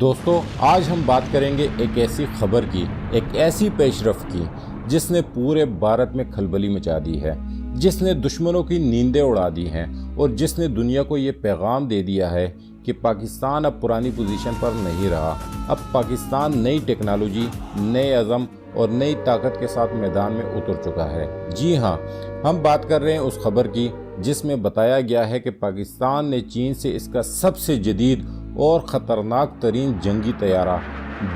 دوستو آج ہم بات کریں گے ایک ایسی خبر کی، ایک ایسی پیش رفت کی جس نے پورے بھارت میں کھلبلی مچا دی ہے، جس نے دشمنوں کی نیندیں اڑا دی ہیں اور جس نے دنیا کو یہ پیغام دے دیا ہے کہ پاکستان اب پرانی پوزیشن پر نہیں رہا۔ اب پاکستان نئی ٹیکنالوجی، نئے عزم اور نئی طاقت کے ساتھ میدان میں اتر چکا ہے۔ جی ہاں، ہم بات کر رہے ہیں اس خبر کی جس میں بتایا گیا ہے کہ پاکستان نے چین سے اس کا سب سے جدید اور خطرناک ترین جنگی طیارہ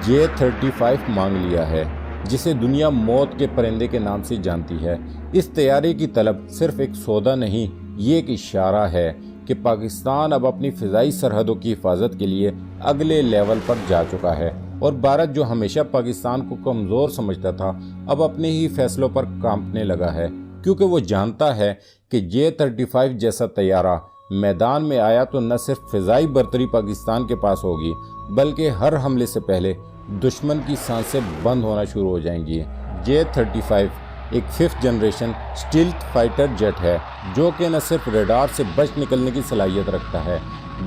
J-35 مانگ لیا ہے، جسے دنیا موت کے پرندے کے نام سے جانتی ہے۔ اس طیارے کی طلب صرف ایک سودا نہیں، یہ ایک اشارہ ہے کہ پاکستان اب اپنی فضائی سرحدوں کی حفاظت کے لیے اگلے لیول پر جا چکا ہے، اور بھارت جو ہمیشہ پاکستان کو کمزور سمجھتا تھا اب اپنے ہی فیصلوں پر کانپنے لگا ہے، کیونکہ وہ جانتا ہے کہ J-35 جیسا طیارہ میدان میں آیا تو نہ صرف فضائی برتری پاکستان کے پاس ہوگی بلکہ ہر حملے سے پہلے دشمن کی سانسیں بند ہونا شروع ہو جائیں گی۔ J-35 ایک 5th generation stealth fighter jet ہے جو کہ نہ صرف ریڈار سے بچ نکلنے کی صلاحیت رکھتا ہے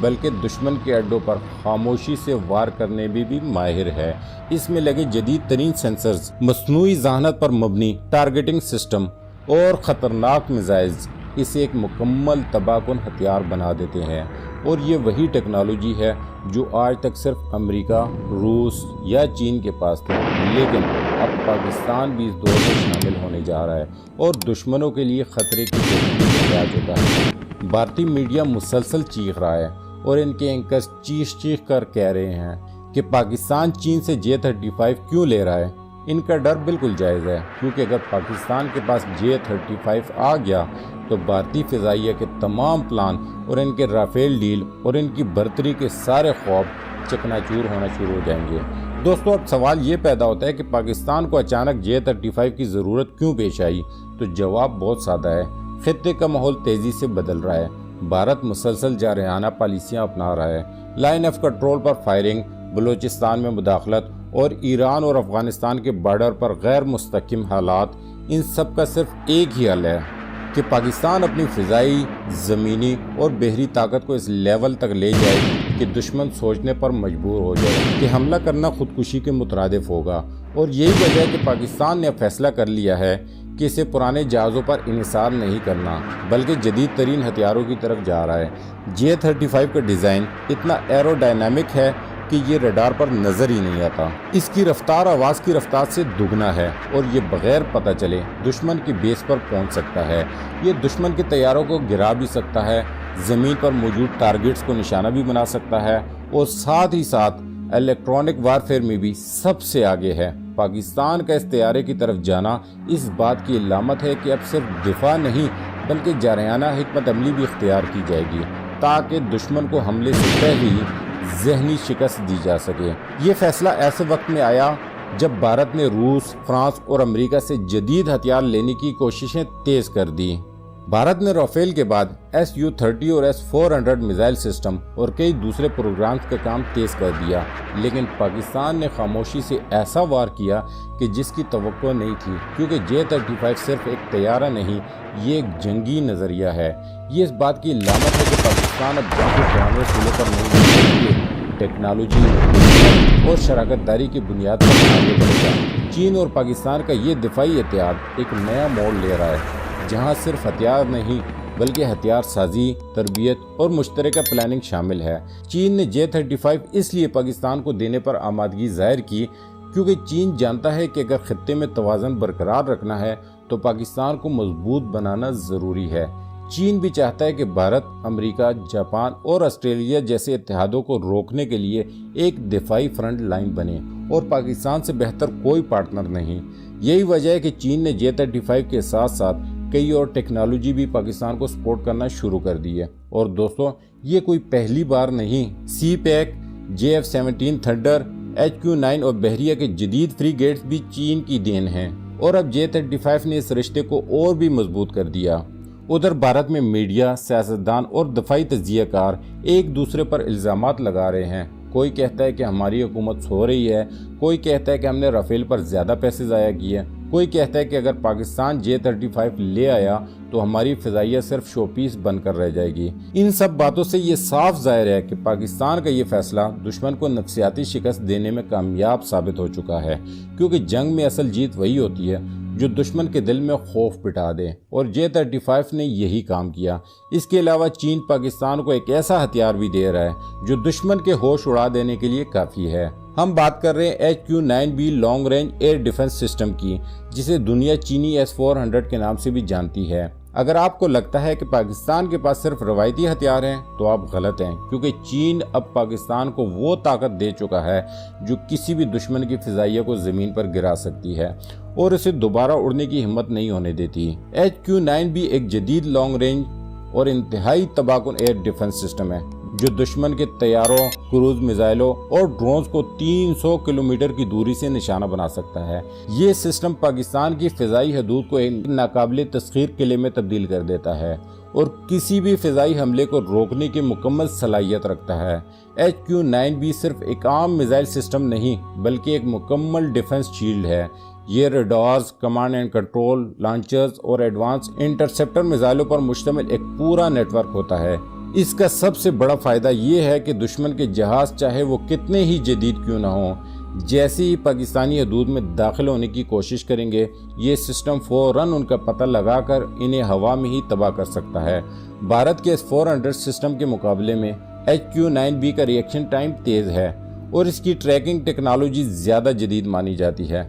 بلکہ دشمن کے اڈوں پر خاموشی سے وار کرنے میں بھی ماہر ہے۔ اس میں لگے جدید ترین سینسرز، مصنوعی ذہانت پر مبنی ٹارگیٹنگ سسٹم اور خطرناک میزائلز اسے ایک مکمل تباہ کن ہتھیار بنا دیتے ہیں، اور یہ وہی ٹیکنالوجی ہے جو آج تک صرف امریکہ، روس یا چین کے پاس تھی، لیکن اب پاکستان بھی اس دور میں شامل ہونے جا رہا ہے اور دشمنوں کے لیے خطرے کی پیشگی آ چکا ہے۔ بھارتی میڈیا مسلسل چیخ رہا ہے اور ان کے اینکرز چیخ کر کہہ رہے ہیں کہ پاکستان چین سے J-35 کیوں لے رہا ہے۔ ان کا ڈر بالکل جائز ہے، کیونکہ اگر پاکستان کے پاس J-35 آ گیا تو بھارتی فضائیہ کے تمام پلان اور ان کے رافیل ڈیل اور ان کی برتری کے سارے خواب چکناچور ہونا شروع ہو جائیں گے۔ دوستو اب سوال یہ پیدا ہوتا ہے کہ پاکستان کو اچانک J-35 کی ضرورت کیوں پیش آئی؟ تو جواب بہت سادہ ہے، خطے کا ماحول تیزی سے بدل رہا ہے۔ بھارت مسلسل جارحانہ پالیسیاں اپنا رہا ہے، line of control per firing, Balochistan میں مداخلت اور ایران اور افغانستان کے بارڈر پر غیر مستحکم حالات، ان سب کا صرف ایک ہی حل ہے کہ پاکستان اپنی فضائی، زمینی اور بحری طاقت کو اس لیول تک لے جائے کہ دشمن سوچنے پر مجبور ہو جائے کہ حملہ کرنا خودکشی کے مترادف ہوگا۔ اور یہی وجہ ہے کہ پاکستان نے فیصلہ کر لیا ہے کہ اسے پرانے جہازوں پر انحصار نہیں کرنا بلکہ جدید ترین ہتھیاروں کی طرف جا رہا ہے۔ J-35 کا ڈیزائن اتنا ایرو ڈائنامک ہے کہ یہ ریڈار پر نظر ہی نہیں آتا۔ اس کی رفتار آواز کی رفتار سے دگنا ہے اور یہ بغیر پتہ چلے دشمن کی بیس پر پہنچ سکتا ہے۔ یہ دشمن کے طیاروں کو گرا بھی سکتا ہے، زمین پر موجود ٹارگیٹس کو نشانہ بھی بنا سکتا ہے، اور ساتھ ہی ساتھ الیکٹرانک وارفیئر میں بھی سب سے آگے ہے۔ پاکستان کا اس طیارے کی طرف جانا اس بات کی علامت ہے کہ اب صرف دفاع نہیں بلکہ جارحانہ حکمت عملی بھی اختیار کی جائے گی تاکہ دشمن کو حملے سے پہلے ہی ذہنی شکست دی جا سکے۔ یہ فیصلہ ایسے وقت میں آیا جب بھارت نے روس، فرانس اور امریکہ سے جدید ہتھیار لینے کی کوششیں تیز کر دی۔ بھارت نے رافیل کے بعد Su-30 اور S-400 میزائل سسٹم اور کئی دوسرے پروگرامز کا کام تیز کر دیا، لیکن پاکستان نے خاموشی سے ایسا وار کیا کہ جس کی توقع نہیں تھی، کیونکہ J-35 صرف ایک طیارہ نہیں، یہ ایک جنگی نظریہ ہے۔ یہ اس بات کی علامت ہے کہ پاکستان اب جنگ کے پرانے اصولوں پر نہیں بلکہ ٹیکنالوجی اور شراکت داری کی بنیاد پر آگے بڑھے گا۔ چین اور پاکستان کا یہ دفاعی اتحاد ایک نیا موڑ لے رہا ہے، جہاں صرف ہتھیار نہیں بلکہ ہتھیار سازی، تربیت اور مشترکہ پلاننگ شامل ہے۔ چین نے J-35 اس لیے پاکستان کو دینے پر آمادگی ظاہر کی کیونکہ چین جانتا ہے کہ اگر خطے میں توازن برقرار رکھنا ہے تو پاکستان کو مضبوط بنانا ضروری ہے۔ چین بھی چاہتا ہے کہ بھارت، امریکہ، جاپان اور آسٹریلیا جیسے اتحادوں کو روکنے کے لیے ایک دفاعی فرنٹ لائن بنے، اور پاکستان سے بہتر کوئی پارٹنر نہیں۔ یہی وجہ ہے کہ چین نے J-35 کے ساتھ ساتھ کئی اور ٹیکنالوجی بھی پاکستان کو سپورٹ کرنا شروع کر دی ہے۔ اور دوستو یہ کوئی پہلی بار نہیں، سی پیک، JF-17 تھنڈر، HQ-9 اور بحریہ کے جدید فری گیٹس بھی چین کی دین ہیں، اور اب J-35 نے اس رشتے کو اور بھی مضبوط کر دیا۔ ادھر بھارت میں میڈیا، سیاستدان اور دفاعی تجزیہ کار ایک دوسرے پر الزامات لگا رہے ہیں۔ کوئی کہتا ہے کہ ہماری حکومت سو رہی ہے، کوئی کہتا ہے کہ ہم نے رافیل پر زیادہ پیسے ضائع کیے، کوئی کہتا ہے کہ اگر پاکستان J-35 لے آیا تو ہماری فضائیہ صرف شو پیس بن کر رہ جائے گی۔ ان سب باتوں سے یہ صاف ظاہر ہے کہ پاکستان کا یہ فیصلہ دشمن کو نفسیاتی شکست دینے میں کامیاب ثابت ہو چکا ہے، کیونکہ جنگ میں اصل جیت وہی ہوتی ہے جو دشمن کے دل میں خوف بٹھا دے، اور J-35 نے یہی کام کیا۔ اس کے علاوہ چین پاکستان کو ایک ایسا ہتھیار بھی دے رہا ہے جو دشمن کے ہوش اڑا دینے کے لیے کافی ہے۔ ہم بات کر رہے ہیں HQ-9B long range air defence system کی، جسے دنیا چینی S-400 کے نام سے بھی جانتی ہے۔ اگر آپ کو لگتا ہے کہ پاکستان کے پاس صرف روایتی ہتھیار ہیں تو آپ غلط ہیں، کیونکہ چین اب پاکستان کو وہ طاقت دے چکا ہے جو کسی بھی دشمن کی فضائیہ کو زمین پر گرا سکتی ہے اور اسے دوبارہ اڑنے کی ہمت نہیں ہونے دیتی۔ HQ-9B ایک جدید لانگ رینج اور انتہائی تباہ کن ایئر ڈیفنس سسٹم ہے جو دشمن کے طیاروں، کروز میزائلوں اور ڈرونز کو 300 کلومیٹر کی دوری سے نشانہ بنا سکتا ہے۔ یہ سسٹم پاکستان کی فضائی حدود کو ایک ناقابل تسخیر قلعے میں تبدیل کر دیتا ہے اور کسی بھی فضائی حملے کو روکنے کی مکمل صلاحیت رکھتا ہے۔ HQ-9B صرف ایک عام میزائل سسٹم نہیں بلکہ ایک مکمل ڈیفنس شیلڈ ہے۔ یہ radars, command and control, launchers اور ایڈوانس انٹرسیپٹر میزائلوں پر مشتمل ایک پورا نیٹ ورک ہوتا ہے۔ اس کا سب سے بڑا فائدہ یہ ہے کہ دشمن کے جہاز چاہے وہ کتنے ہی جدید کیوں نہ ہوں، جیسے ہی پاکستانی حدود میں داخل ہونے کی کوشش کریں گے، یہ سسٹم فوراً ان کا پتہ لگا کر انہیں ہوا میں ہی تباہ کر سکتا ہے۔ بھارت کے S-400 سسٹم کے مقابلے میں HQ-9B کا ری ایکشن ٹائم تیز ہے اور اس کی ٹریکنگ ٹیکنالوجی زیادہ جدید مانی جاتی ہے۔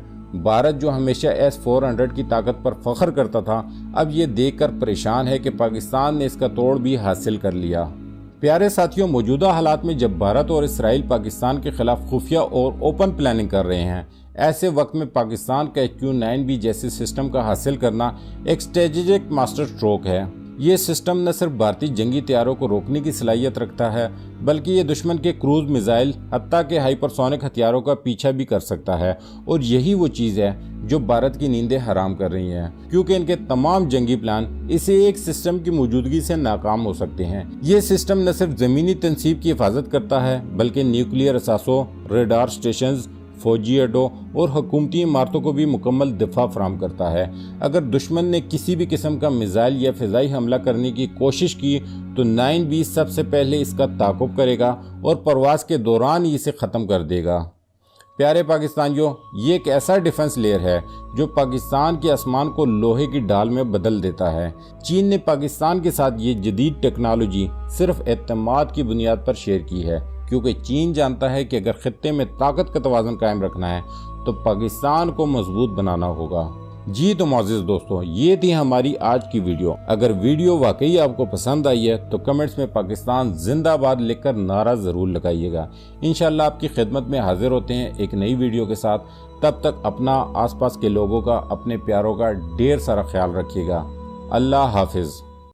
بھارت جو ہمیشہ S-400 کی طاقت پر فخر کرتا تھا، اب یہ دیکھ کر پریشان ہے کہ پاکستان نے اس کا توڑ بھی حاصل کر لیا۔ پیارے ساتھیوں، موجودہ حالات میں جب بھارت اور اسرائیل پاکستان کے خلاف خفیہ اور اوپن پلاننگ کر رہے ہیں، ایسے وقت میں پاکستان کا HQ-9B جیسے سسٹم کا حاصل کرنا ایک اسٹریٹجک ماسٹر سٹروک ہے۔ یہ سسٹم نہ صرف بھارتی جنگی طیاروں کو روکنے کی صلاحیت رکھتا ہے بلکہ یہ دشمن کے کروز میزائل حتیٰ کہ ہائپر سونک ہتھیاروں کا پیچھا بھی کر سکتا ہے، اور یہی وہ چیز ہے جو بھارت کی نیندیں حرام کر رہی ہیں، کیونکہ ان کے تمام جنگی پلان اسے ایک سسٹم کی موجودگی سے ناکام ہو سکتے ہیں۔ یہ سسٹم نہ صرف زمینی تنصیب کی حفاظت کرتا ہے بلکہ نیوکلیئر اثاثوں، ریڈار سٹیشنز، فوجی اڈوں اور حکومتی عمارتوں کو بھی مکمل دفاع فراہم کرتا ہے۔ اگر دشمن نے کسی بھی قسم کا میزائل یا فضائی حملہ کرنے کی کوشش کی تو 9B سب سے پہلے اس کا تعاقب کرے گا اور پرواز کے دوران ہی اسے ختم کر دے گا۔ پیارے پاکستانیوں، یہ ایک ایسا ڈیفنس لیئر ہے جو پاکستان کے آسمان کو لوہے کی ڈھال میں بدل دیتا ہے۔ چین نے پاکستان کے ساتھ یہ جدید ٹیکنالوجی صرف اعتماد کی بنیاد پر شیئر کی ہے، کیونکہ چین جانتا ہے کہ اگر خطے میں طاقت کا توازن قائم رکھنا ہے تو پاکستان کو مضبوط بنانا ہوگا۔ جی تو معزز دوستو، یہ تھی ہماری آج کی ویڈیو۔ اگر ویڈیو واقعی آپ کو پسند آئی ہے تو کمنٹس میں پاکستان زندہ آباد لکھ کر نعرہ ضرور لگائیے گا۔ انشاءاللہ آپ کی خدمت میں حاضر ہوتے ہیں ایک نئی ویڈیو کے ساتھ۔ تب تک اپنا، آس پاس کے لوگوں کا، اپنے پیاروں کا ڈھیر سارا خیال رکھیے گا۔ اللہ حافظ۔